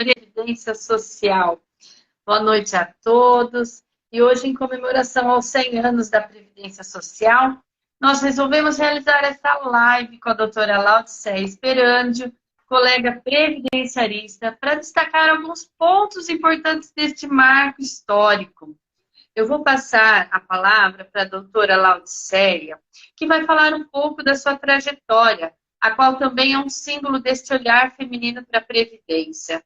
Previdência Social. Boa noite a todos. E hoje, em comemoração aos 100 anos da Previdência Social, nós resolvemos realizar essa live com a doutora Laudicéia Esperandio, colega previdenciarista, para destacar alguns pontos importantes deste marco histórico. Eu vou passar a palavra para a doutora Laudicéia, que vai falar um pouco da sua trajetória, a qual também é um símbolo deste olhar feminino para a Previdência.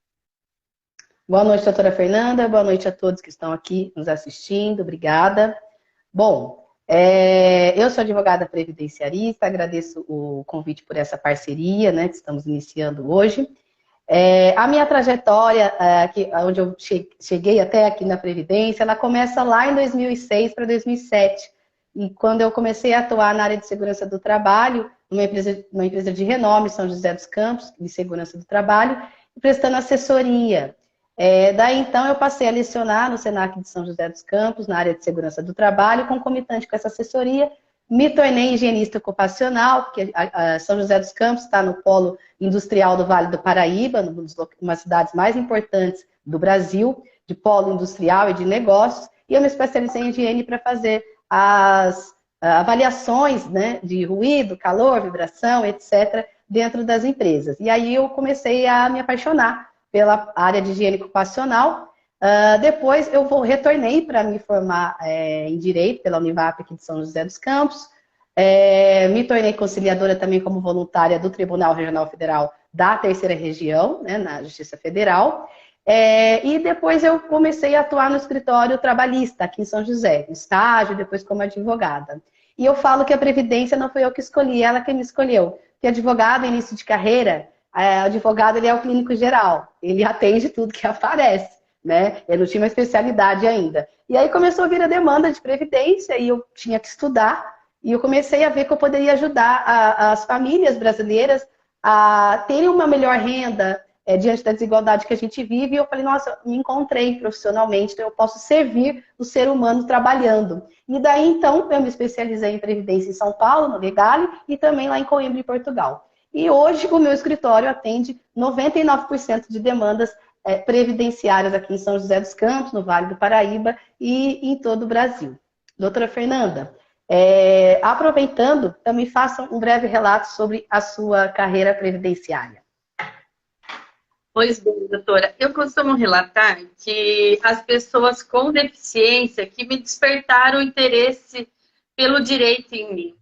Boa noite, doutora Fernanda. Boa noite a todos que estão aqui nos assistindo. Obrigada. Bom, eu sou advogada previdenciarista, agradeço o convite por essa parceria, né, que estamos iniciando hoje. A minha trajetória, onde eu cheguei até aqui na Previdência, ela começa lá em 2006 para 2007. E quando eu comecei a atuar na área de segurança do trabalho, numa empresa de renome, São José dos Campos, de segurança do trabalho, prestando assessoria. Daí, então, eu passei a lecionar no Senac de São José dos Campos, na área de segurança do trabalho, concomitante com essa assessoria, me tornei higienista ocupacional, porque São José dos Campos está no polo industrial do Vale do Paraíba, uma das cidades mais importantes do Brasil, de polo industrial e de negócios, e eu me especializei em higiene para fazer as avaliações, né, de ruído, calor, vibração, etc., dentro das empresas. E aí eu comecei a me apaixonar pela área de higiene ocupacional. Depois eu retornei para me formar em Direito pela Univap aqui de São José dos Campos. Me tornei conciliadora também como voluntária do Tribunal Regional Federal da Terceira Região, né, na Justiça Federal. E depois eu comecei a atuar no escritório trabalhista aqui em São José, estágio, depois como advogada. E eu falo que a Previdência não foi eu que escolhi, ela que me escolheu. Porque advogado, início de carreira, advogado ele é o clínico geral, ele atende tudo que aparece, né? Eu não tinha uma especialidade ainda. E aí começou a vir a demanda de previdência e eu tinha que estudar e eu comecei a ver que eu poderia ajudar as famílias brasileiras a terem uma melhor renda diante da desigualdade que a gente vive. E eu falei, nossa, me encontrei profissionalmente, então eu posso servir o ser humano trabalhando. E daí então eu me especializei em previdência em São Paulo, no Legale, e também lá em Coimbra, em Portugal. E hoje o meu escritório atende 99% de demandas previdenciárias aqui em São José dos Campos, no Vale do Paraíba e em todo o Brasil. Doutora Fernanda, aproveitando, também faça um breve relato sobre a sua carreira previdenciária. Pois bem, doutora, eu costumo relatar que as pessoas com deficiência que me despertaram o interesse pelo direito em mim.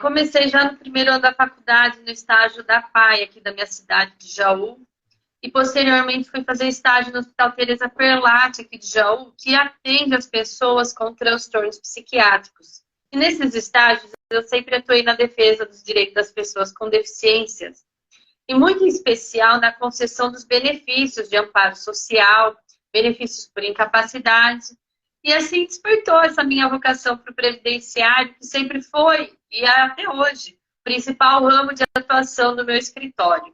Comecei já no primeiro ano da faculdade, no estágio da PAI, aqui da minha cidade de Jaú, e posteriormente fui fazer estágio no Hospital Teresa Perlatti, aqui de Jaú, que atende as pessoas com transtornos psiquiátricos. E nesses estágios, eu sempre atuei na defesa dos direitos das pessoas com deficiências, e muito em especial na concessão dos benefícios de amparo social, benefícios por incapacidade. E assim despertou essa minha vocação para o previdenciário, que sempre foi, e até hoje, o principal ramo de atuação do meu escritório.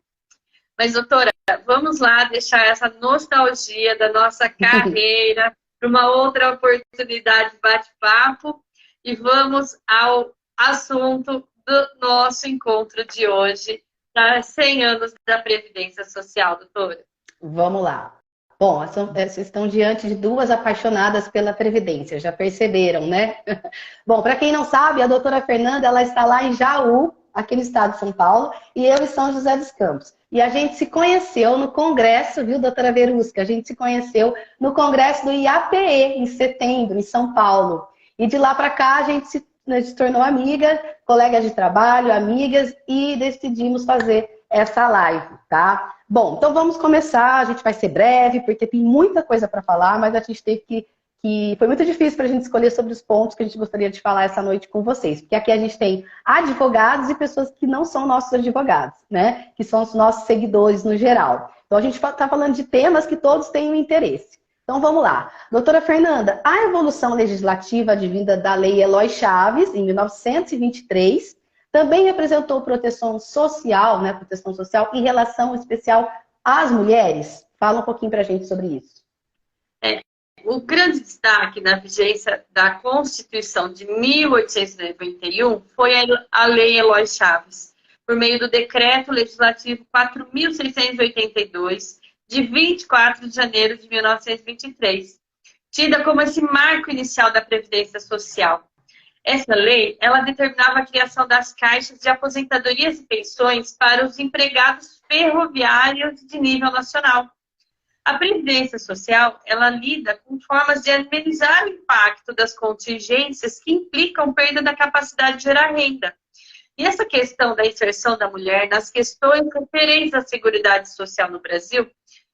Mas, doutora, vamos lá deixar essa nostalgia da nossa carreira para uma outra oportunidade de bate-papo e vamos ao assunto do nosso encontro de hoje, das 100 anos da Previdência Social, doutora. Vamos lá. Bom, vocês estão diante de duas apaixonadas pela Previdência, já perceberam, né? Bom, para quem não sabe, a doutora Fernanda, ela está lá em Jaú, aqui no estado de São Paulo, e eu em São José dos Campos. E a gente se conheceu no congresso, viu, doutora Verusca? A gente se conheceu no congresso do IAPE, em setembro, em São Paulo. E de lá para cá, a gente se tornou amiga, colegas de trabalho, amigas, e decidimos fazer essa live, tá? Bom, então vamos começar, a gente vai ser breve, porque tem muita coisa para falar, mas a gente teve que foi muito difícil para a gente escolher sobre os pontos que a gente gostaria de falar essa noite com vocês, porque aqui a gente tem advogados e pessoas que não são nossos advogados, né? Que são os nossos seguidores no geral. Então a gente está falando de temas que todos têm um interesse. Então vamos lá. Doutora Fernanda, a evolução legislativa advinda da Lei Eloy Chaves, em 1923, também representou proteção social, né? Proteção social em relação especial às mulheres. Fala um pouquinho para a gente sobre isso. O grande destaque na vigência da Constituição de 1891 foi a Lei Eloy Chaves, por meio do Decreto Legislativo 4.682, de 24 de janeiro de 1923, tida como esse marco inicial da Previdência Social. Essa lei, ela determinava a criação das caixas de aposentadorias e pensões para os empregados ferroviários de nível nacional. A Previdência Social, ela lida com formas de amenizar o impacto das contingências que implicam perda da capacidade de gerar renda. E essa questão da inserção da mulher nas questões referentes à Seguridade Social no Brasil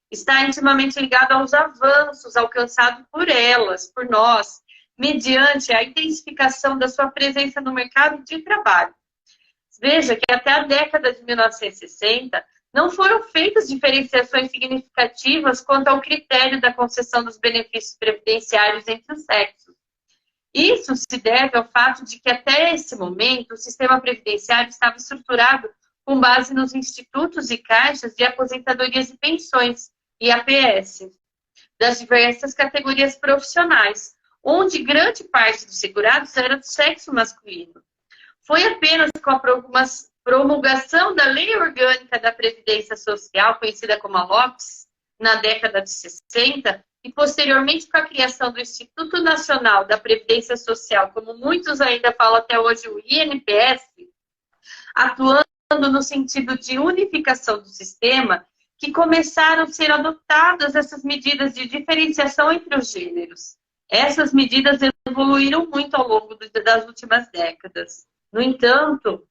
está intimamente ligada aos avanços alcançados por elas, por nós, mediante a intensificação da sua presença no mercado de trabalho. Veja que até a década de 1960 não foram feitas diferenciações significativas quanto ao critério da concessão dos benefícios previdenciários entre os sexos. Isso se deve ao fato de que até esse momento o sistema previdenciário estava estruturado com base nos institutos e caixas de aposentadorias e pensões, IAPS, das diversas categorias profissionais, onde grande parte dos segurados era do sexo masculino. Foi apenas com a promulgação da Lei Orgânica da Previdência Social, conhecida como a LOPS, na década de 60, e posteriormente com a criação do Instituto Nacional da Previdência Social, como muitos ainda falam até hoje, o INPS, atuando no sentido de unificação do sistema, que começaram a ser adotadas essas medidas de diferenciação entre os gêneros. Essas medidas evoluíram muito ao longo das últimas décadas. No entanto,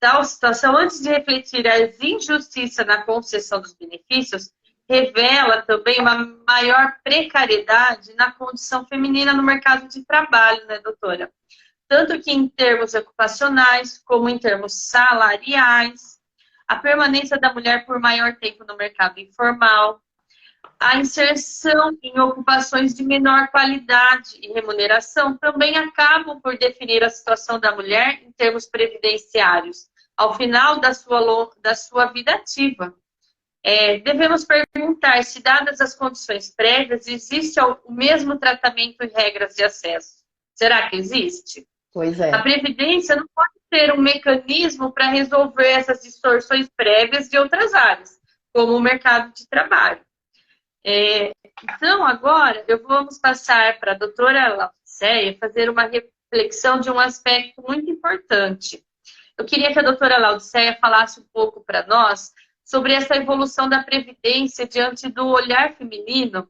tal situação, antes de refletir as injustiças na concessão dos benefícios, revela também uma maior precariedade na condição feminina no mercado de trabalho, né, doutora? Tanto que em termos ocupacionais, como em termos salariais, a permanência da mulher por maior tempo no mercado informal, a inserção em ocupações de menor qualidade e remuneração também acabam por definir a situação da mulher em termos previdenciários, ao final da sua vida ativa. Devemos perguntar se, dadas as condições prévias, existe o mesmo tratamento e regras de acesso. Será que existe? Pois é. A Previdência não pode ser um mecanismo para resolver essas distorções prévias de outras áreas, como o mercado de trabalho. Então, agora, vamos passar para a doutora Laudicéia fazer uma reflexão de um aspecto muito importante. Eu queria que a doutora Laudicéia falasse um pouco para nós sobre essa evolução da Previdência diante do olhar feminino.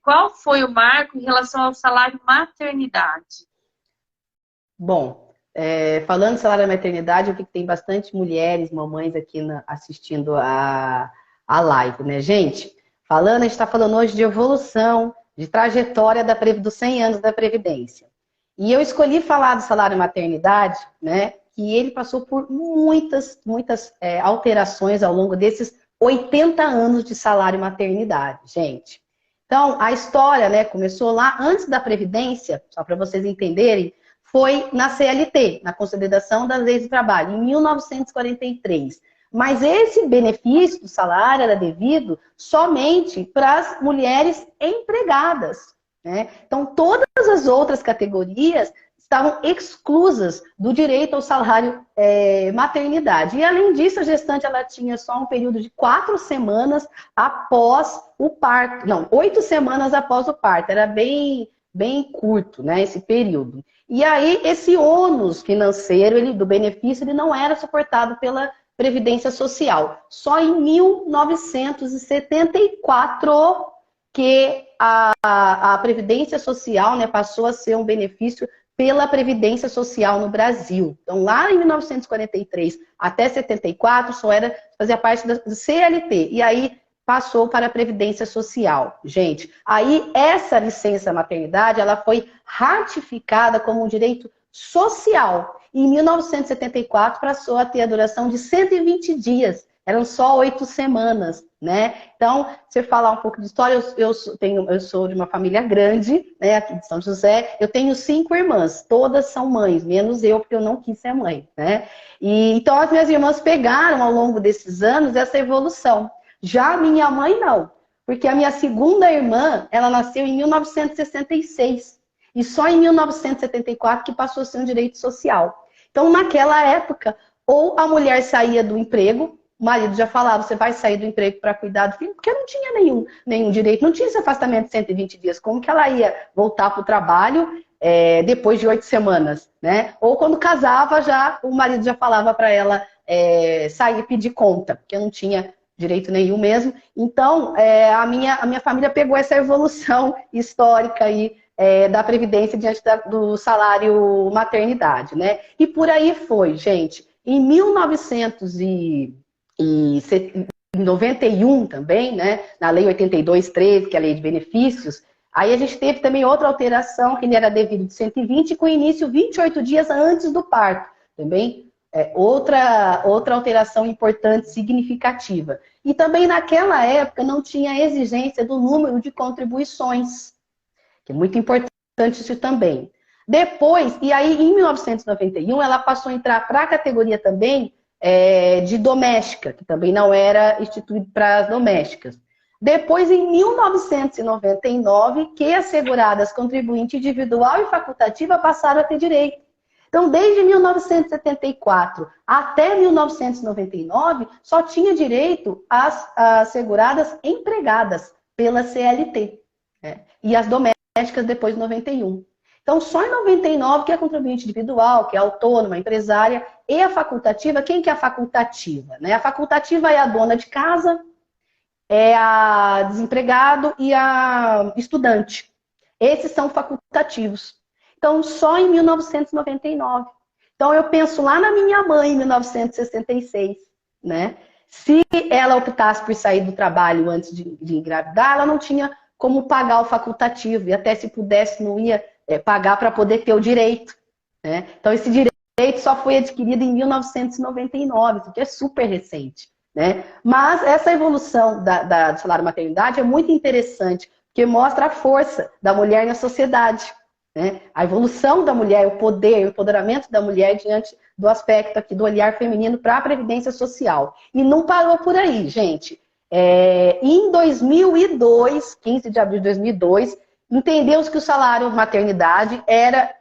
Qual foi o marco em relação ao salário maternidade? Bom, falando de salário maternidade, eu vi que tem bastante mulheres, mamães aqui assistindo a live, né, gente? A gente está falando hoje de evolução, de trajetória dos 100 anos da Previdência. E eu escolhi falar do salário maternidade, né, que ele passou por muitas alterações ao longo desses 80 anos de salário maternidade, gente. Então, a história, né, começou lá antes da Previdência, só para vocês entenderem, foi na CLT, na Consolidação das Leis do Trabalho, em 1943. Mas esse benefício do salário era devido somente para as mulheres empregadas, né? Então, todas as outras categorias estavam exclusas do direito ao salário maternidade. E, além disso, a gestante ela tinha só um período de 4 semanas após o parto. Não, 8 semanas após o parto. Era bem curto, né, esse período. E aí, esse ônus financeiro do benefício ele não era suportado pela Previdência Social. Só em 1974 que a Previdência Social, né, passou a ser um benefício pela Previdência Social no Brasil. Então, lá em 1943 até 74, fazia parte da CLT. E aí passou para a Previdência Social. Gente, aí essa licença maternidade, ela foi ratificada como um direito social. Em 1974, passou a ter a duração de 120 dias. Eram só 8 semanas, né? Então, se eu falar um pouco de história, eu sou de uma família grande, né, aqui de São José. Eu tenho 5 irmãs, todas são mães, menos eu, porque eu não quis ser mãe, né? Então, as minhas irmãs pegaram, ao longo desses anos, essa evolução. Já a minha mãe, não. Porque a minha segunda irmã, ela nasceu em 1966. E só em 1974 que passou a ser um direito social. Então, naquela época, ou a mulher saía do emprego, o marido já falava, você vai sair do emprego para cuidar do filho, porque não tinha nenhum direito, não tinha esse afastamento de 120 dias. Como que ela ia voltar para o trabalho depois de 8 semanas, né? Ou quando casava, já o marido já falava para ela sair e pedir conta, porque não tinha direito nenhum mesmo. Então, a minha família pegou essa evolução histórica aí, da Previdência diante do salário maternidade, né? E por aí foi, gente. Em 1991 também, né? Na Lei 82.13, que é a Lei de Benefícios, aí a gente teve também outra alteração, que era devido de 120, com início 28 dias antes do parto, também. Outra alteração importante, significativa. E também naquela época não tinha exigência do número de contribuições, que é muito importante isso também. Depois, e aí em 1991, ela passou a entrar para a categoria também de doméstica, que também não era instituído para as domésticas. Depois, em 1999, que as seguradas contribuinte individual e facultativa passaram a ter direito. Então, desde 1974 até 1999, só tinha direito as seguradas empregadas pela CLT, né? E as domésticas depois de 91. Então, só em 99 que é a contribuinte individual, que é autônoma, empresária, e a facultativa. Quem que é a facultativa, né? A facultativa é a dona de casa, é a desempregado e a estudante. Esses são facultativos. Então, só em 1999. Então, eu penso lá na minha mãe, em 1966, né? Se ela optasse por sair do trabalho antes de engravidar, ela não tinha como pagar o facultativo. E até se pudesse, não ia pagar para poder ter o direito, né? Então, esse direito só foi adquirido em 1999, isso que é super recente, né? Mas essa evolução do salário maternidade é muito interessante, porque mostra a força da mulher na sociedade, né? A evolução da mulher, o poder, o empoderamento da mulher diante do aspecto aqui do olhar feminino para a previdência social. E não parou por aí, gente. Em 2002, 15 de abril de 2002, entendeu-se que o salário maternidade era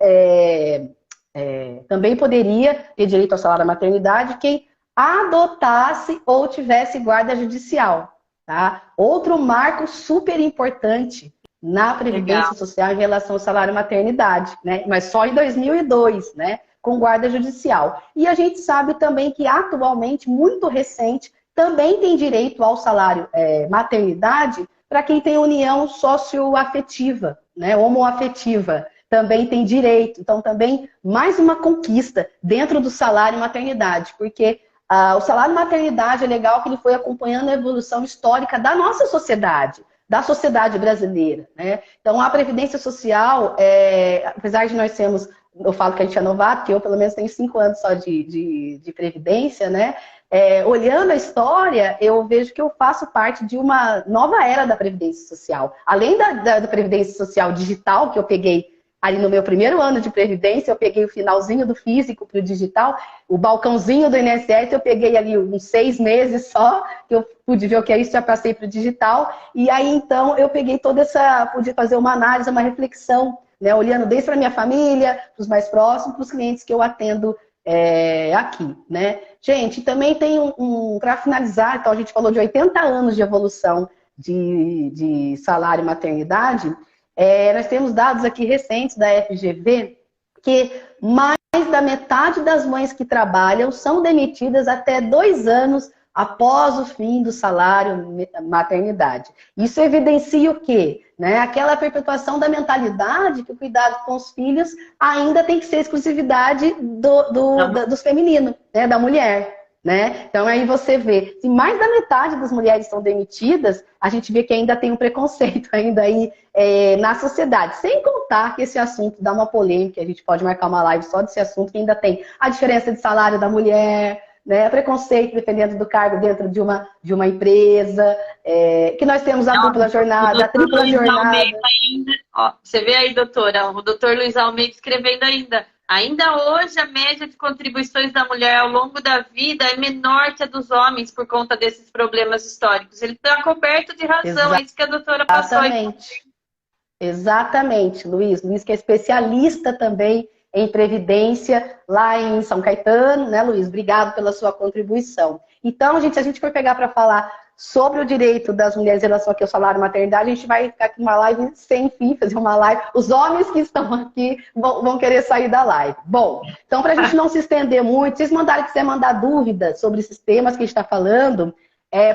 também poderia ter direito ao salário maternidade quem adotasse ou tivesse guarda judicial, tá? Outro marco super importante na Previdência Social em relação ao salário maternidade, né? Mas só em 2002, né? Com guarda judicial. E a gente sabe também que atualmente, muito recente, também tem direito ao salário maternidade para quem tem união socioafetiva, né? Homoafetiva. Também tem direito. Então, também mais uma conquista dentro do salário maternidade, porque o salário maternidade é legal que ele foi acompanhando a evolução histórica da nossa sociedade, da sociedade brasileira, né? Então, a Previdência Social, apesar de nós sermos, eu falo que a gente é novato, que eu pelo menos tenho 5 anos só de Previdência, né? Olhando a história, eu vejo que eu faço parte de uma nova era da Previdência Social. Além da Previdência Social digital, que eu peguei ali no meu primeiro ano de Previdência, eu peguei o finalzinho do físico para o digital, o balcãozinho do INSS, eu peguei ali uns 6 meses só, que eu pude ver o que é isso, já passei para o digital. E aí, então, eu peguei pude fazer uma análise, uma reflexão, né, olhando desde para a minha família, para os mais próximos, para os clientes que eu atendo aqui, né? Gente, também tem para finalizar, então a gente falou de 80 anos de evolução de salário e maternidade. Nós temos dados aqui recentes da FGV que mais da metade das mães que trabalham são demitidas até 2 anos após o fim do salário maternidade. Isso evidencia o quê? Né? Aquela perpetuação da mentalidade que o cuidado com os filhos ainda tem que ser exclusividade dos femininos, né? Da mulher. Né? Então aí você vê, se mais da metade das mulheres são demitidas, a gente vê que ainda tem um preconceito ainda aí na sociedade. Sem contar que esse assunto dá uma polêmica, a gente pode marcar uma live só desse assunto, que ainda tem a diferença de salário da mulher, né? Preconceito dependendo do cargo dentro de uma empresa, que nós temos a dupla jornada, a tripla jornada. Ainda, ó, você vê aí, doutora, o doutor Luiz Almeida escrevendo ainda. Ainda hoje, a média de contribuições da mulher ao longo da vida é menor que a dos homens por conta desses problemas históricos. Ele está coberto de razão, é isso que a doutora passou. Exatamente, Luiz. Luiz que é especialista também em Previdência, lá em São Caetano, né, Luiz? Obrigado pela sua contribuição. Então, gente, se a gente for pegar para falar sobre o direito das mulheres em relação aqui ao salário maternidade, a gente vai ficar aqui numa live sem fim, fazer uma live. Os homens que estão aqui vão querer sair da live. Bom, então, para a gente não se estender muito, se vocês quiser mandar dúvidas sobre esses temas que a gente está falando,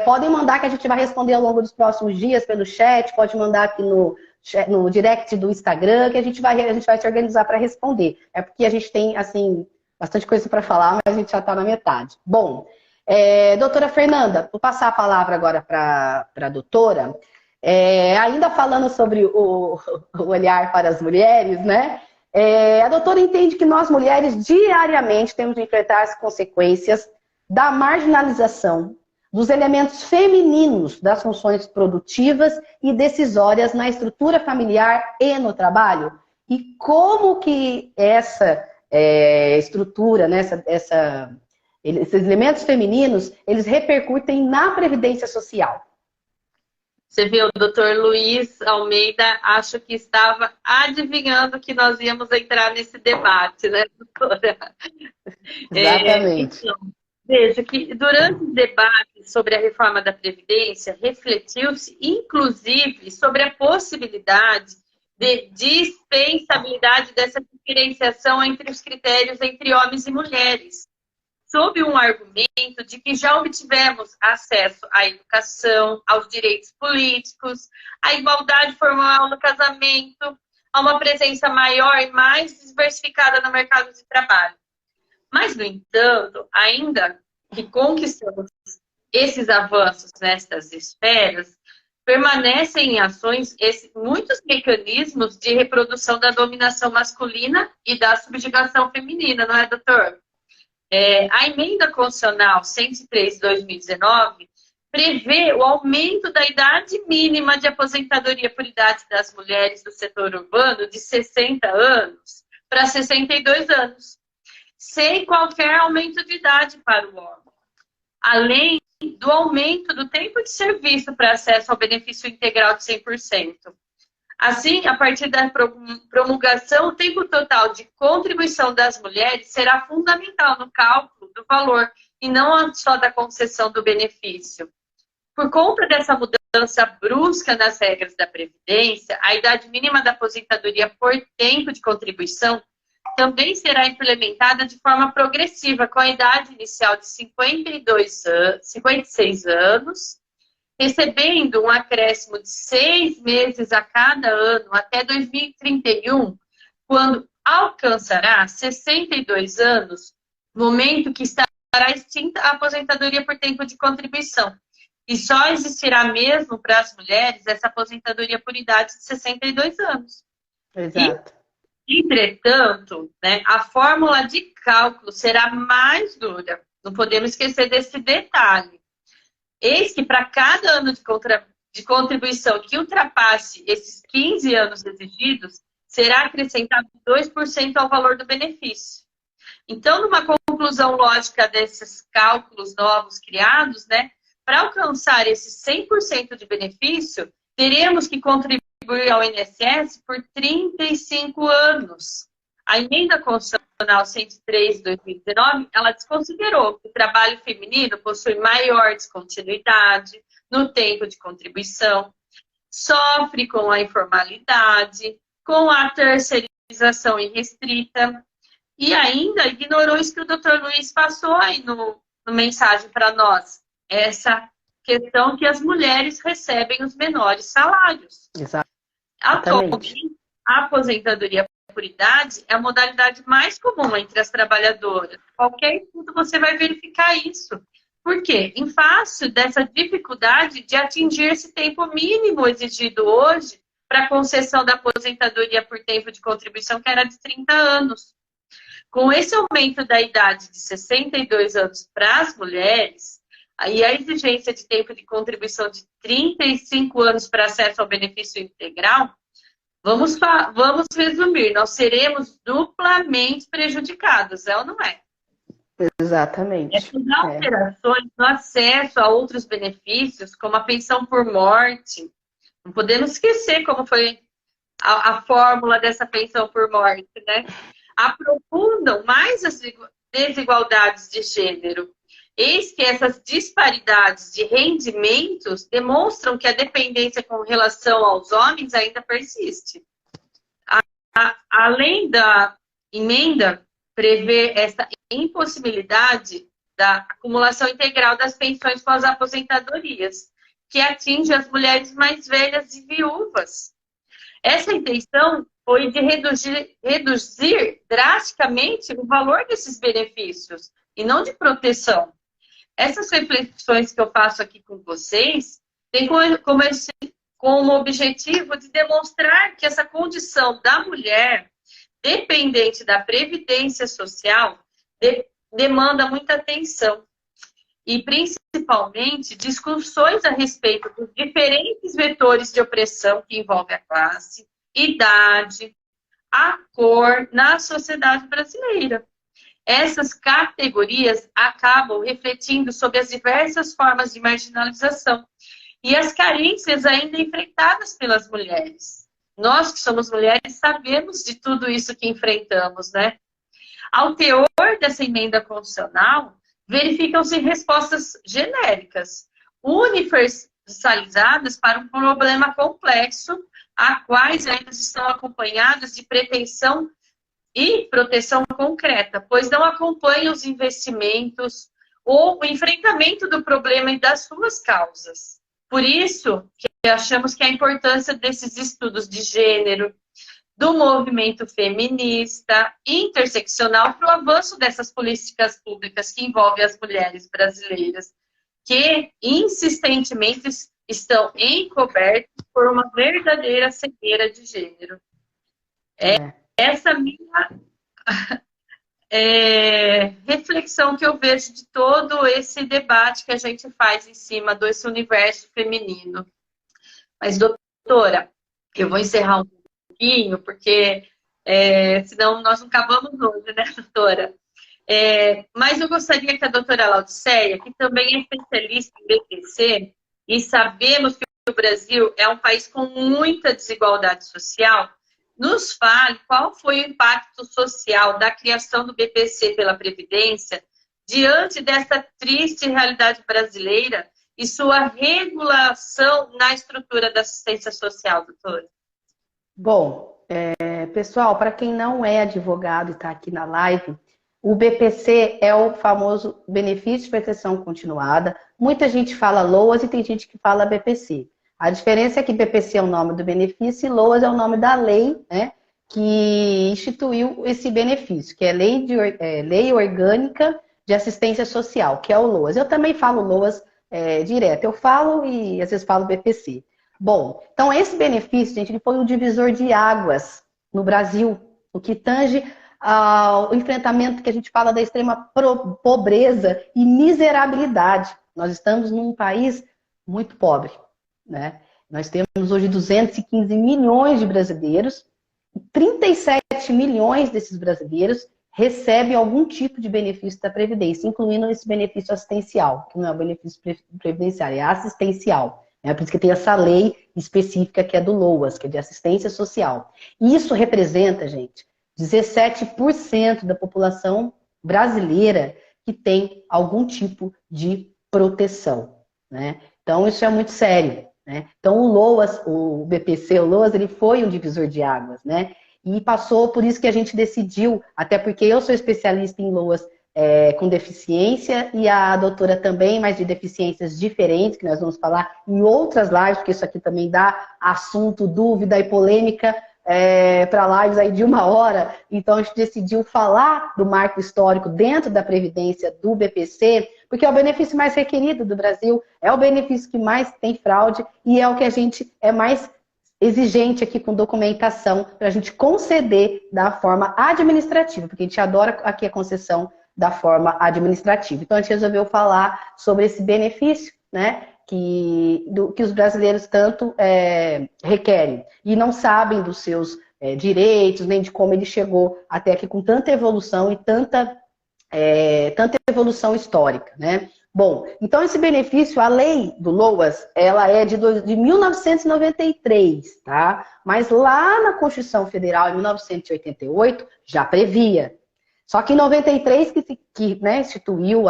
podem mandar que a gente vai responder ao longo dos próximos dias pelo chat, pode mandar aqui no direct do Instagram, que a gente vai se organizar para responder. É porque a gente tem, assim, bastante coisa para falar, mas a gente já está na metade. Bom, doutora Fernanda, vou passar a palavra agora para a doutora. Ainda falando sobre o olhar para as mulheres, né? A doutora entende que nós mulheres diariamente temos de enfrentar as consequências da marginalização dos elementos femininos das funções produtivas e decisórias na estrutura familiar e no trabalho. E como que essa estrutura, né, esses elementos femininos, eles repercutem na Previdência Social. Você viu, o doutor Luiz Almeida, acho que estava adivinhando que nós íamos entrar nesse debate, né, doutora? Exatamente. Então, veja que durante o debate sobre a reforma da Previdência, refletiu-se, inclusive, sobre a possibilidade de dispensabilidade dessa diferenciação entre os critérios entre homens e mulheres, sob um argumento de que já obtivemos acesso à educação, aos direitos políticos, à igualdade formal no casamento, a uma presença maior e mais diversificada no mercado de trabalho. Mas, no entanto, ainda que conquistamos esses avanços nestas esferas, permanecem em ações muitos mecanismos de reprodução da dominação masculina e da subjugação feminina, não é, doutor? A emenda constitucional 103 de 2019 prevê o aumento da idade mínima de aposentadoria por idade das mulheres do setor urbano de 60 anos para 62 anos, sem qualquer aumento de idade para o homem. Além do aumento do tempo de serviço para acesso ao benefício integral de 100%. Assim, a partir da promulgação, o tempo total de contribuição das mulheres será fundamental no cálculo do valor e não só da concessão do benefício. Por conta dessa mudança brusca nas regras da Previdência, a idade mínima da aposentadoria por tempo de contribuição também será implementada de forma progressiva, com a idade inicial de 56 anos, recebendo um acréscimo de 6 meses a cada ano até 2031, quando alcançará 62 anos, momento que estará extinta a aposentadoria por tempo de contribuição. E só existirá mesmo para as mulheres essa aposentadoria por idade de 62 anos. Exato. Entretanto, né, a fórmula de cálculo será mais dura. Não podemos esquecer desse detalhe. Eis que para cada ano de contribuição que ultrapasse esses 15 anos exigidos, será acrescentado 2% ao valor do benefício. Então, numa conclusão lógica desses cálculos novos criados, né, para alcançar esse 100% de benefício, teremos que contribuir ao INSS por 35 anos. A emenda constitucional 103 de 2019, ela desconsiderou que o trabalho feminino possui maior descontinuidade no tempo de contribuição, sofre com a informalidade, com a terceirização irrestrita, e ainda ignorou isso que o doutor Luiz passou aí no mensagem para nós, essa questão que as mulheres recebem os menores salários. Atualmente, a aposentadoria por idade é a modalidade mais comum entre as trabalhadoras. Qualquer estudo você vai verificar isso. Por quê? Em face dessa dificuldade de atingir esse tempo mínimo exigido hoje para a concessão da aposentadoria por tempo de contribuição, que era de 30 anos. Com esse aumento da idade de 62 anos para as mulheres, aí a exigência de tempo de contribuição de 35 anos para acesso ao benefício integral, vamos resumir, nós seremos duplamente prejudicados, é ou não é? Exatamente. Essas alterações no acesso a outros benefícios, como a pensão por morte, não podemos esquecer como foi a fórmula dessa pensão por morte, né? aprofundam mais as desigualdades de gênero. Eis que essas disparidades de rendimentos demonstram que a dependência com relação aos homens ainda persiste. Além da emenda prever essa impossibilidade da acumulação integral das pensões pós-aposentadorias, que atinge as mulheres mais velhas e viúvas. Essa intenção foi de reduzir drasticamente o valor desses benefícios, e não de proteção. Essas reflexões que eu faço aqui com vocês têm como objetivo de demonstrar que essa condição da mulher dependente da previdência social demanda muita atenção. E, principalmente, discussões a respeito dos diferentes vetores de opressão que envolvem a classe, idade, a cor na sociedade brasileira. Essas categorias acabam refletindo sobre as diversas formas de marginalização e as carências ainda enfrentadas pelas mulheres. Nós que somos mulheres sabemos de tudo isso que enfrentamos, né? Ao teor dessa emenda constitucional, verificam-se respostas genéricas, universalizadas para um problema complexo, a quais ainda estão acompanhadas de pretensão e proteção concreta, pois não acompanham os investimentos ou o enfrentamento do problema e das suas causas. Por isso, que achamos que a importância desses estudos de gênero, do movimento feminista, interseccional, para o avanço dessas políticas públicas que envolvem as mulheres brasileiras, que insistentemente estão encobertas por uma verdadeira cegueira de gênero. Essa minha reflexão que eu vejo de todo esse debate que a gente faz em cima desse universo feminino. Mas, doutora, eu vou encerrar um pouquinho, porque senão nós não acabamos hoje, né, doutora? Mas eu gostaria que a doutora Laodiceia, que também é especialista em BPC, e sabemos que o Brasil é um país com muita desigualdade social, nos fale qual foi o impacto social da criação do BPC pela Previdência diante dessa triste realidade brasileira e sua regulação na estrutura da assistência social, doutora. Bom, pessoal, para quem não é advogado e está aqui na live, o BPC é o famoso benefício de proteção continuada. Muita gente fala LOAS e tem gente que fala BPC. A diferença é que BPC é o nome do benefício e LOAS é o nome da lei, né, que instituiu esse benefício, que é Lei Orgânica de Assistência Social, que é o LOAS. Eu também falo LOAS direto, eu falo e às vezes falo BPC. Bom, então esse benefício, gente, ele foi um divisor de águas no Brasil, o que tange ao enfrentamento que a gente fala da extrema pobreza e miserabilidade. Nós estamos num país muito pobre, né? Nós temos hoje 215 milhões de brasileiros, 37 milhões desses brasileiros recebem algum tipo de benefício da Previdência, incluindo esse benefício assistencial, que não é o benefício previdenciário, é assistencial. Por isso que tem essa lei específica que é do LOAS, que é de assistência social. E isso representa, gente, 17% da população brasileira que tem algum tipo de proteção, né? Então, isso é muito sério, né? Então, o LOAS, o BPC, o LOAS, ele foi um divisor de águas, né? E passou, por isso que a gente decidiu, até porque eu sou especialista em LOAS com deficiência e a doutora também, mas de deficiências diferentes, que nós vamos falar em outras lives, porque isso aqui também dá assunto, dúvida e polêmica para lives aí de 1 hora. Então, a gente decidiu falar do marco histórico dentro da Previdência do BPC, porque é o benefício mais requerido do Brasil, é o benefício que mais tem fraude e é o que a gente é mais exigente aqui com documentação para a gente conceder da forma administrativa, porque a gente adora aqui a concessão da forma administrativa. Então, a gente resolveu falar sobre esse benefício, né, que os brasileiros tanto requerem e não sabem dos seus direitos, nem de como ele chegou até aqui com tanta evolução e tanta evolução histórica, né? Bom, então esse benefício, a lei do LOAS, ela é de 1993, tá? Mas lá na Constituição Federal, em 1988, já previa. Só que em 93 né, instituiu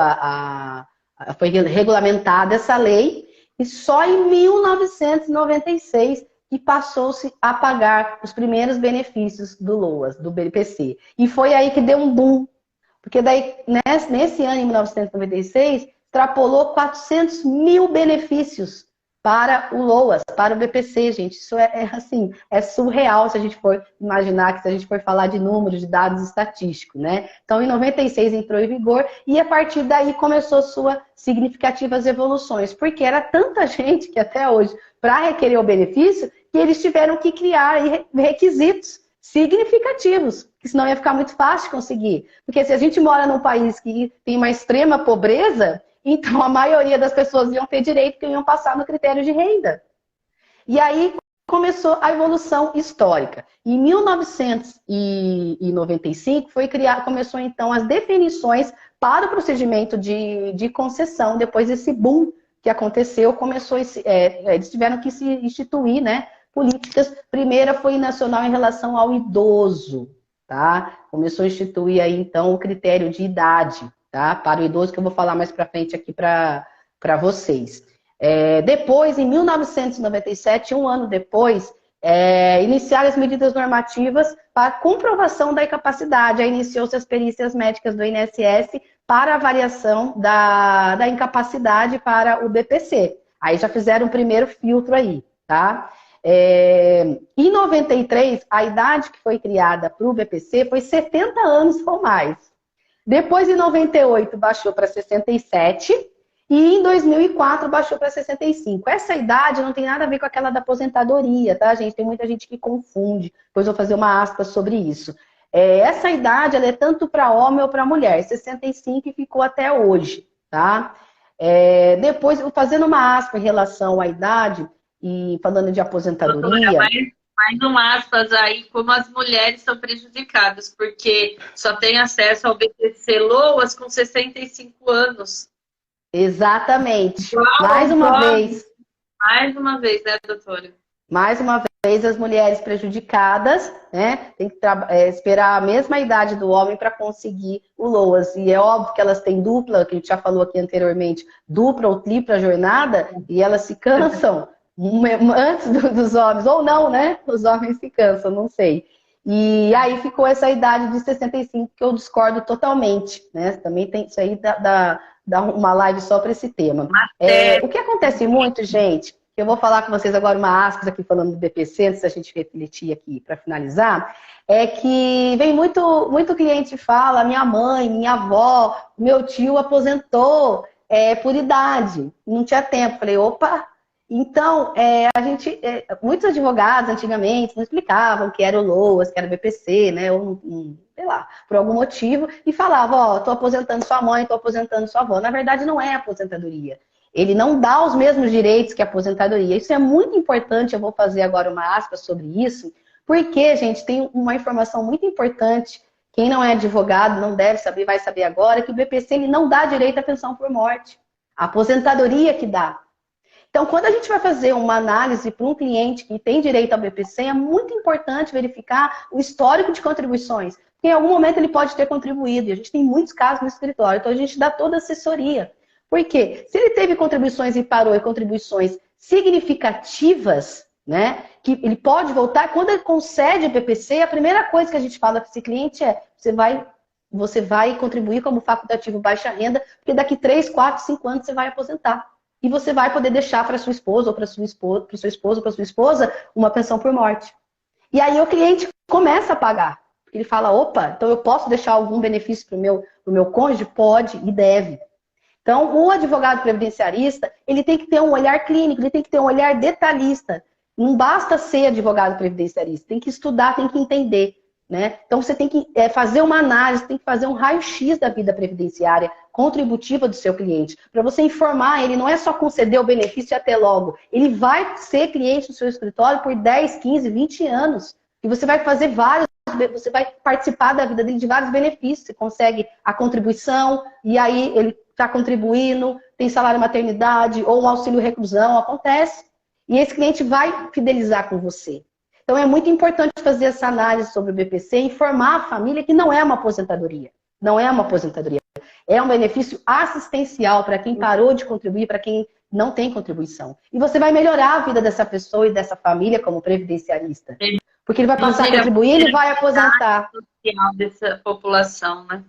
foi regulamentada essa lei, e só em 1996 que passou-se a pagar os primeiros benefícios do LOAS, do BPC. E foi aí que deu um boom. Porque daí, nesse ano, em 1996, extrapolou 400 mil benefícios para o LOAS, para o BPC, gente. Isso assim, é surreal se a gente for imaginar, que se a gente for falar de números, de dados estatísticos, né? Então, em 96 entrou em vigor e a partir daí começou suas significativas evoluções, porque era tanta gente que até hoje, para requerer o benefício, que eles tiveram que criar requisitos significativos, que senão ia ficar muito fácil de conseguir. Porque se a gente mora num país que tem uma extrema pobreza, então a maioria das pessoas iam ter direito, que iam passar no critério de renda. E aí começou a evolução histórica. Em 1995 começou então as definições para o procedimento de concessão, depois desse boom que aconteceu, eles tiveram que se instituir, né, políticas. Primeira foi nacional em relação ao idoso, tá? Começou a instituir aí, então, o critério de idade, tá? Para o idoso, que eu vou falar mais para frente aqui para vocês. Depois, em 1997, um ano depois, iniciaram as medidas normativas para comprovação da incapacidade. Aí iniciou-se as perícias médicas do INSS para avaliação da incapacidade para o BPC. Aí já fizeram o primeiro filtro aí, tá? Em 93, a idade que foi criada para o BPC foi 70 anos ou mais. Depois, em 98, baixou para 67 e em 2004 baixou para 65. Essa idade não tem nada a ver com aquela da aposentadoria, tá, gente? Tem muita gente que confunde. Depois eu vou fazer uma aspa sobre isso. Essa idade ela é tanto para homem ou para mulher. 65 e ficou até hoje, tá? Depois, fazendo uma aspa em relação à idade e falando de aposentadoria... Mais um aspas aí, como as mulheres são prejudicadas, porque só tem acesso ao BPC LOAS com 65 anos. Exatamente. Mais uma vez, né, doutora? Mais uma vez, as mulheres prejudicadas, né? Tem que esperar a mesma idade do homem para conseguir o LOAS. E é óbvio que elas têm dupla, que a gente já falou aqui anteriormente, dupla ou tripla jornada, e elas se cansam antes dos homens, ou não, né? Os homens se cansam, não sei. E aí ficou essa idade de 65, que eu discordo totalmente, né? Também tem isso aí, dá uma live só para esse tema. O que acontece muito, gente, eu vou falar com vocês agora uma aspas aqui falando do BPC, antes da gente refletir aqui para finalizar, é que vem muito cliente fala, minha mãe, minha avó, meu tio aposentou por idade, não tinha tempo. Falei, opa! Então, muitos advogados antigamente não explicavam que era o LOAS, que era o BPC, né? Ou, sei lá, por algum motivo, e falavam, tô aposentando sua mãe, tô aposentando sua avó. Na verdade, não é aposentadoria. Ele não dá os mesmos direitos que a aposentadoria. Isso é muito importante, eu vou fazer agora uma aspa sobre isso, porque, gente, tem uma informação muito importante. Quem não é advogado não deve saber, vai saber agora, que o BPC ele não dá direito à pensão por morte. A aposentadoria que dá. Então, quando a gente vai fazer uma análise para um cliente que tem direito ao BPC, é muito importante verificar o histórico de contribuições. Porque em algum momento ele pode ter contribuído, e a gente tem muitos casos no escritório, então a gente dá toda a assessoria. Por quê? Se ele teve contribuições e parou, e contribuições significativas, né, que ele pode voltar, quando ele concede o BPC, a primeira coisa que a gente fala para esse cliente é, você vai contribuir como facultativo baixa renda, porque daqui 3, 4, 5 anos você vai aposentar. E você vai poder deixar para sua esposa, ou para seu esposo, ou para sua esposa, uma pensão por morte. E aí o cliente começa a pagar. Ele fala, opa, então eu posso deixar algum benefício para o meu cônjuge? Pode e deve. Então, o advogado previdenciarista, ele tem que ter um olhar clínico, ele tem que ter um olhar detalhista. Não basta ser advogado previdenciarista, tem que estudar, tem que entender. Né? Então, você tem que fazer uma análise, tem que fazer um raio-x da vida previdenciária contributiva do seu cliente. Para você informar, ele não é só conceder o benefício e até logo. Ele vai ser cliente do seu escritório por 10, 15, 20 anos. E você vai fazer vários você vai participar da vida dele de vários benefícios. Você consegue a contribuição, e aí ele está contribuindo, tem salário maternidade ou um auxílio reclusão, acontece. E esse cliente vai fidelizar com você. Então é muito importante fazer essa análise sobre o BPC e informar a família que não é uma aposentadoria. Não é uma aposentadoria. É um benefício assistencial para quem parou de contribuir, para quem não tem contribuição. E você vai melhorar a vida dessa pessoa e dessa família como previdenciarista. Porque ele vai passar a contribuir e ele vai aposentar. Social dessa população, né?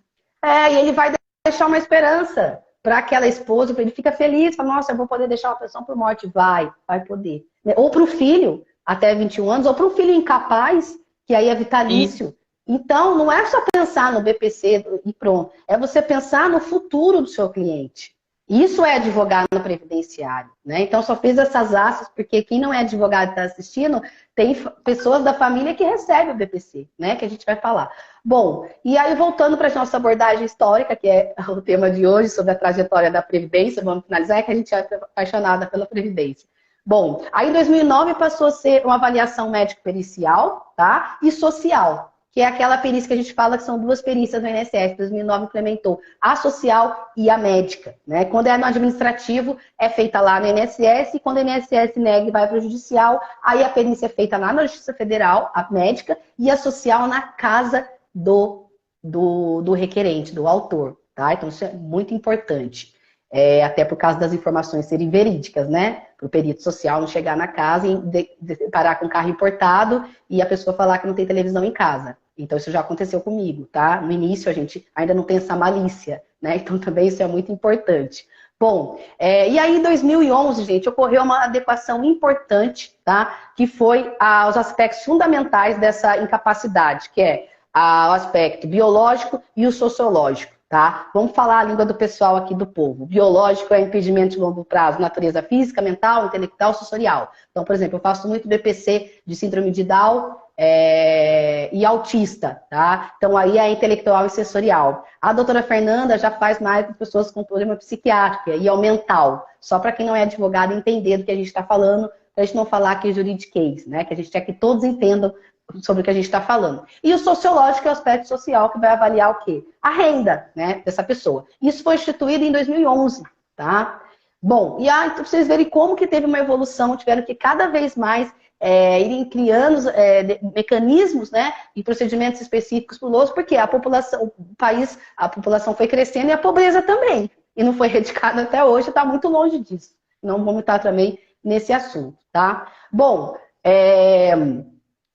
E ele vai deixar uma esperança para aquela esposa, ele fica feliz, fala, nossa, eu vou poder deixar uma pensão por morte. Vai poder. Ou para o filho, até 21 anos, ou para um filho incapaz, que aí é vitalício. Então, não é só pensar no BPC e pronto. É você pensar no futuro do seu cliente. Isso é advogado no previdenciário, né? Então, só fiz essas aspas porque quem não é advogado e está assistindo, tem pessoas da família que recebem o BPC, né? Que a gente vai falar. Bom, e aí voltando para a nossa abordagem histórica, que é o tema de hoje, sobre a trajetória da Previdência, vamos finalizar, é que a gente é apaixonada pela Previdência. Bom, aí em 2009 passou a ser uma avaliação médico-pericial, tá? E social, que é aquela perícia que a gente fala que são duas perícias no INSS. 2009 implementou a social e a médica, né? Quando é no administrativo, é feita lá no INSS, e quando o INSS nega e vai para o judicial, aí a perícia é feita lá na Justiça Federal, a médica, e a social na casa do requerente, do autor, tá? Então isso é muito importante. Até por causa das informações serem verídicas, né? Para o perito social não chegar na casa e parar com o carro importado e a pessoa falar que não tem televisão em casa. Então isso já aconteceu comigo, tá? No início a gente ainda não tem essa malícia, né? Então também isso é muito importante. Bom, e aí em 2011, gente, ocorreu uma adequação importante, tá? Que foi os aspectos fundamentais dessa incapacidade, que é o aspecto biológico e o sociológico. Tá? Vamos falar a língua do pessoal aqui do povo. Biológico é impedimento de longo prazo, natureza física, mental, intelectual, sensorial. Então, por exemplo, eu faço muito BPC de síndrome de Down e autista, tá? Então, aí é intelectual e sensorial. A doutora Fernanda já faz mais para pessoas com problema psiquiátrico e é o mental. Só para quem não é advogado entender do que a gente está falando, para a gente não falar que é juridiquês, né? Que a gente quer que todos entendam sobre o que a gente está falando. E o sociológico é o aspecto social que vai avaliar o quê? A renda, né, dessa pessoa. Isso foi instituído em 2011, tá? Bom, e aí então, vocês verem como que teve uma evolução, tiveram que cada vez mais irem criando mecanismos, né, e procedimentos específicos para o LOAS, porque a população, a população foi crescendo e a pobreza também. E não foi erradicada até hoje, está muito longe disso. Não vamos estar também nesse assunto, tá? Bom,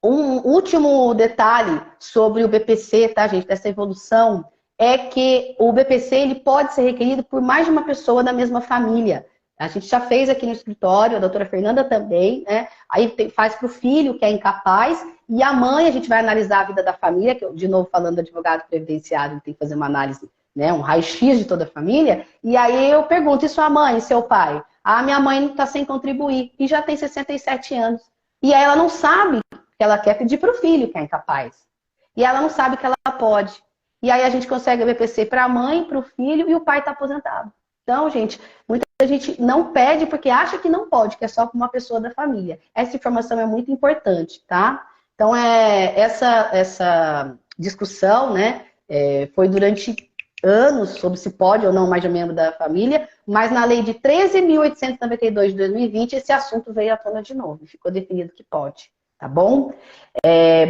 um último detalhe sobre o BPC, tá, gente, dessa evolução, é que o BPC ele pode ser requerido por mais de uma pessoa da mesma família. A gente já fez aqui no escritório, a doutora Fernanda também, né? Aí faz para o filho, que é incapaz, e a mãe, a gente vai analisar a vida da família, que eu, de novo, falando do advogado previdenciário, tem que fazer uma análise, né, um raio-x de toda a família, e aí eu pergunto, e sua mãe, e seu pai? Ah, minha mãe está sem contribuir, e já tem 67 anos. E aí ela não sabe que ela quer pedir para o filho, que é incapaz. E ela não sabe que ela pode. E aí a gente consegue a BPC para a mãe, para o filho, e o pai está aposentado. Então, gente, muita gente não pede porque acha que não pode, que é só para uma pessoa da família. Essa informação é muito importante, tá? Então, essa discussão, né, foi durante anos sobre se pode ou não mais de um membro da família, mas na lei de 13.892 de 2020, esse assunto veio à tona de novo, e ficou definido que pode. Tá bom?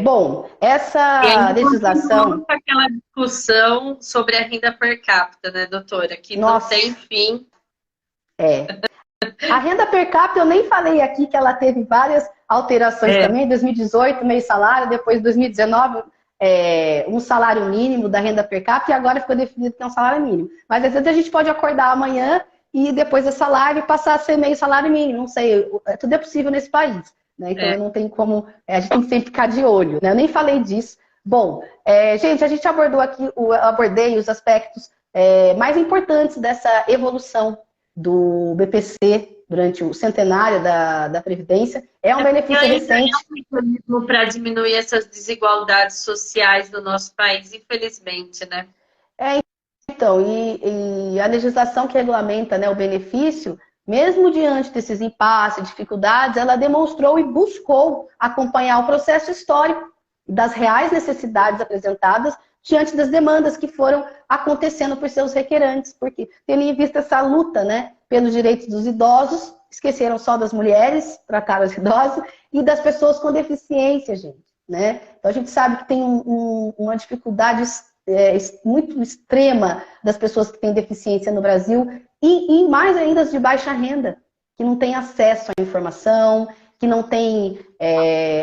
Bom, essa legislação... aquela discussão sobre a renda per capita, né, doutora? Que não tem fim. A renda per capita, eu nem falei aqui que ela teve várias alterações também. Em 2018, meio salário, depois em 2019, um salário mínimo da renda per capita, e agora ficou definido que é um salário mínimo. Mas às vezes a gente pode acordar amanhã e depois dessa live passar a ser meio salário mínimo. Não sei, tudo é possível nesse país. Né? Então não tem como, a gente tem que sempre ficar de olho, né? Eu nem falei disso. Bom, gente, a gente abordou aqui, abordei os aspectos mais importantes dessa evolução do BPC durante o centenário da Previdência. É um benefício recente. É um mecanismo para diminuir essas desigualdades sociais do nosso país, infelizmente, né? Então, e a legislação que regulamenta, né, o benefício, mesmo diante desses impasses, dificuldades, ela demonstrou e buscou acompanhar o processo histórico, e das reais necessidades apresentadas diante das demandas que foram acontecendo por seus requerantes, porque tendo em vista essa luta, né, pelos direitos dos idosos, esqueceram só das mulheres, trataram os idosos, e das pessoas com deficiência, gente, né? Então a gente sabe que tem uma dificuldade muito extrema das pessoas que têm deficiência no Brasil, e mais ainda as de baixa renda, que não têm acesso à informação, que não têm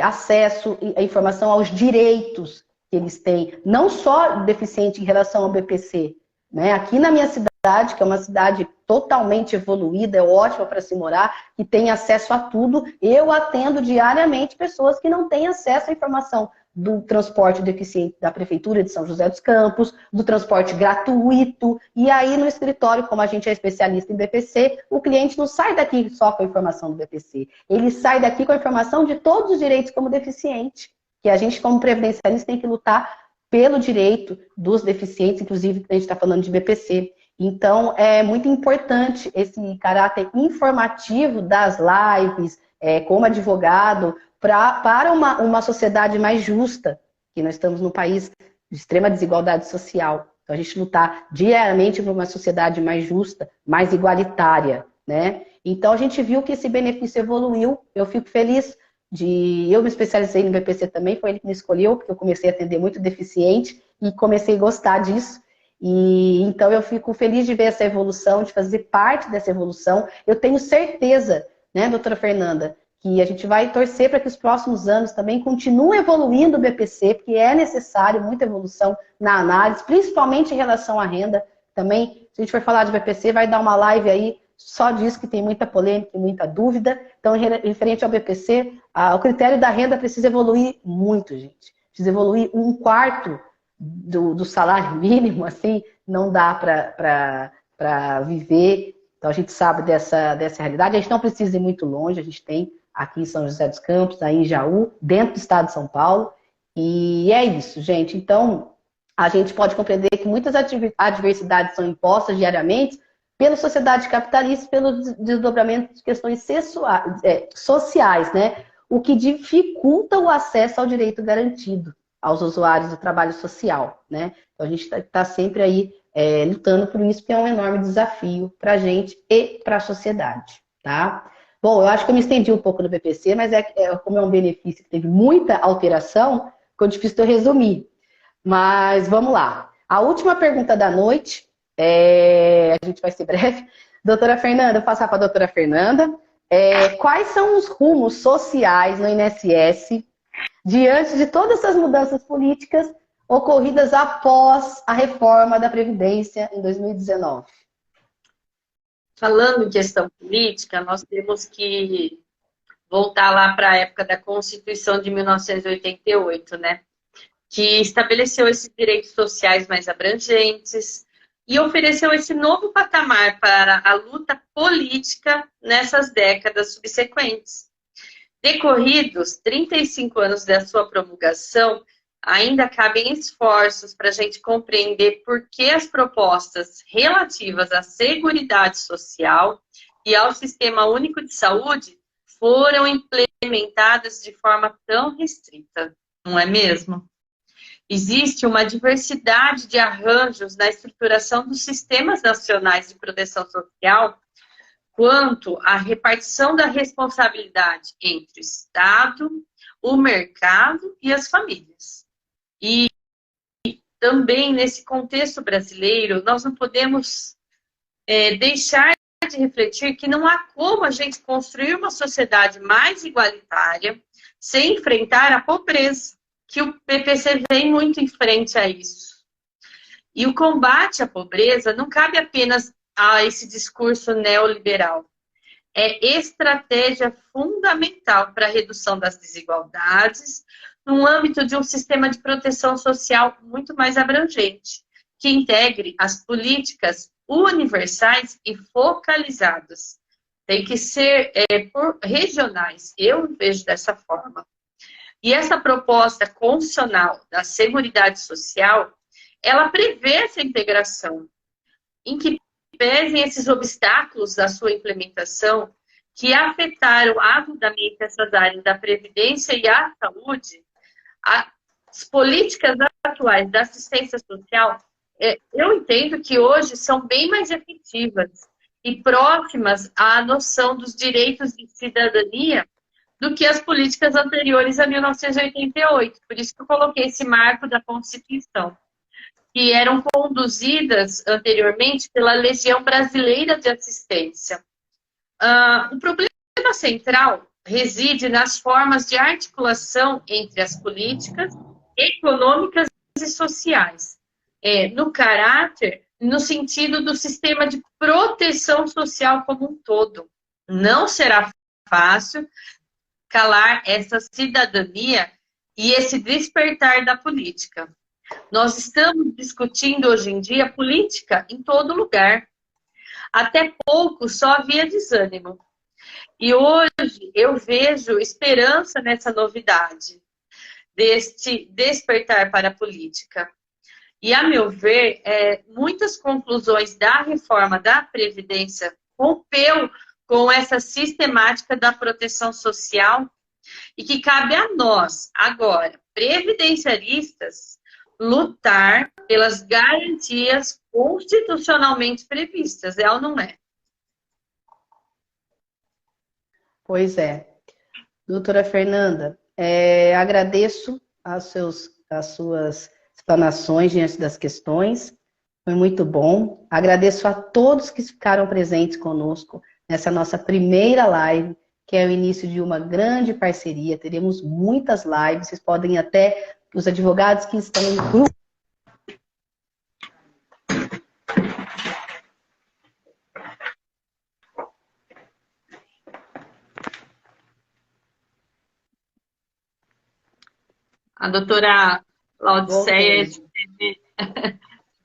acesso à informação aos direitos que eles têm, não só deficiente em relação ao BPC, né? Aqui na minha cidade, que é uma cidade totalmente evoluída, é ótima para se morar, que tem acesso a tudo, eu atendo diariamente pessoas que não têm acesso à informação do transporte deficiente da Prefeitura de São José dos Campos, do transporte gratuito, e aí no escritório, como a gente é especialista em BPC, o cliente não sai daqui só com a informação do BPC, ele sai daqui com a informação de todos os direitos como deficiente, que a gente como previdenciarista tem que lutar pelo direito dos deficientes, inclusive a gente está falando de BPC. Então, é muito importante esse caráter informativo das lives, como advogado, para uma sociedade mais justa, que nós estamos num país de extrema desigualdade social. Então, a gente lutar diariamente por uma sociedade mais justa, mais igualitária, né? Então, a gente viu que esse benefício evoluiu. Eu fico feliz eu me especializei no BPC também, foi ele que me escolheu, porque eu comecei a atender muito deficiente e comecei a gostar disso. E então eu fico feliz de ver essa evolução, de fazer parte dessa evolução. Eu tenho certeza, né, doutora Fernanda, que a gente vai torcer para que os próximos anos também continue evoluindo o BPC, porque é necessário muita evolução na análise, principalmente em relação à renda. Também, se a gente for falar de BPC, vai dar uma live aí só disso, que tem muita polêmica e muita dúvida. Então, referente ao BPC, o critério da renda precisa evoluir muito, gente. Precisa evoluir 1/4 do salário mínimo, assim, não dá para viver. Então, a gente sabe dessa realidade. A gente não precisa ir muito longe, a gente tem aqui em São José dos Campos, aí em Jaú, dentro do estado de São Paulo. E é isso, gente. Então, a gente pode compreender que muitas adversidades são impostas diariamente pela sociedade capitalista, pelo desdobramento de questões sociais, né? O que dificulta o acesso ao direito garantido aos usuários do trabalho social, né? Então a gente está sempre aí lutando por isso, que é um enorme desafio para a gente e para a sociedade, tá? Bom, eu acho que eu me estendi um pouco no BPC, mas como é um benefício que teve muita alteração, ficou difícil de eu resumir. Mas vamos lá. A última pergunta da noite, a gente vai ser breve. Doutora Fernanda, vou passar para a doutora Fernanda. Quais são os rumos sociais no INSS diante de todas essas mudanças políticas ocorridas após a reforma da Previdência em 2019? Falando em questão política, nós temos que voltar lá para a época da Constituição de 1988, né? Que estabeleceu esses direitos sociais mais abrangentes e ofereceu esse novo patamar para a luta política nessas décadas subsequentes. Decorridos 35 anos da sua promulgação, ainda cabem esforços para a gente compreender por que as propostas relativas à Seguridade Social e ao Sistema Único de Saúde foram implementadas de forma tão restrita, não é mesmo? Existe uma diversidade de arranjos na estruturação dos sistemas nacionais de proteção social quanto à repartição da responsabilidade entre o Estado, o mercado e as famílias. E também, nesse contexto brasileiro, nós não podemos deixar de refletir que não há como a gente construir uma sociedade mais igualitária sem enfrentar a pobreza, que o PPC vem muito em frente a isso. E o combate à pobreza não cabe apenas a esse discurso neoliberal. É estratégia fundamental para a redução das desigualdades no âmbito de um sistema de proteção social muito mais abrangente, que integre as políticas universais e focalizadas. Tem que ser regionais, eu vejo dessa forma. E essa proposta constitucional da Seguridade Social, ela prevê essa integração, em que pesem esses obstáculos da sua implementação, que afetaram avidamente essas áreas da Previdência e a saúde, As políticas atuais da assistência social, eu entendo que hoje são bem mais efetivas e próximas à noção dos direitos de cidadania do que as políticas anteriores a 1988. Por isso que eu coloquei esse marco da Constituição, que eram conduzidas anteriormente pela Legião Brasileira de Assistência. O problema central reside nas formas de articulação entre as políticas econômicas e sociais, no caráter, no sentido do sistema de proteção social como um todo. Não será fácil calar essa cidadania e esse despertar da política. Nós estamos discutindo hoje em dia política em todo lugar. Até pouco só havia desânimo. E hoje eu vejo esperança nessa novidade, deste despertar para a política. E, a meu ver, muitas conclusões da reforma da Previdência rompeu com essa sistemática da proteção social e que cabe a nós, agora, previdenciaristas, lutar pelas garantias constitucionalmente previstas, ou não é? Pois é. Doutora Fernanda, agradeço as suas explanações diante das questões. Foi muito bom. Agradeço a todos que ficaram presentes conosco nessa nossa primeira live, que é o início de uma grande parceria. Teremos muitas lives. Vocês podem até, os advogados que estão no grupo, A doutora Laudiceia teve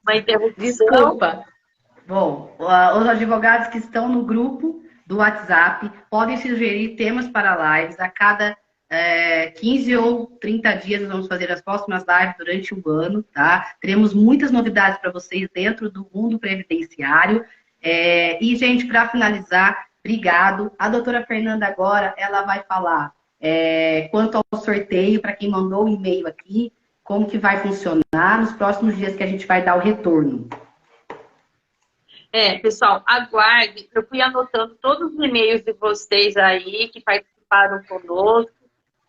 uma interrupção. Desculpa. Bom, os advogados que estão no grupo do WhatsApp podem sugerir temas para lives. A cada 15 ou 30 dias nós vamos fazer as próximas lives durante o ano, tá? Teremos muitas novidades para vocês dentro do mundo previdenciário. E, gente, para finalizar, obrigado. A doutora Fernanda agora, ela vai falar quanto ao sorteio, para quem mandou o e-mail aqui, como que vai funcionar nos próximos dias que a gente vai dar o retorno. Pessoal, aguarde. Eu fui anotando todos os e-mails de vocês aí que participaram conosco.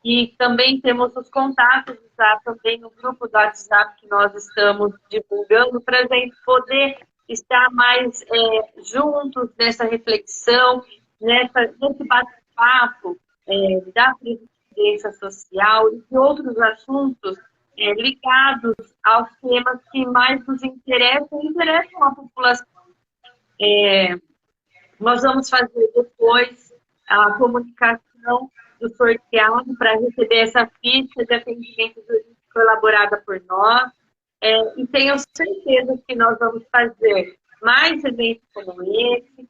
E também temos os contatos já também no grupo do WhatsApp que nós estamos divulgando para a gente poder estar mais juntos nessa reflexão, nesse bate-papo da previdência social e de outros assuntos ligados aos temas que mais nos interessam e interessam a população. Nós vamos fazer depois a comunicação do sorteado para receber essa ficha de atendimento jurídico elaborada por nós. E tenho certeza que nós vamos fazer mais eventos como esse.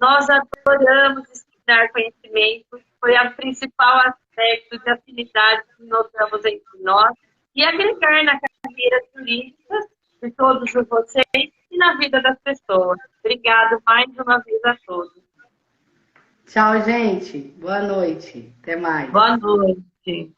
Nós adoramos estudar conhecimento, foi o principal aspecto de afinidade que notamos entre nós e agregar na carreira jurídica de todos vocês e na vida das pessoas. Obrigada mais uma vez a todos. Tchau, gente. Boa noite. Até mais. Boa noite.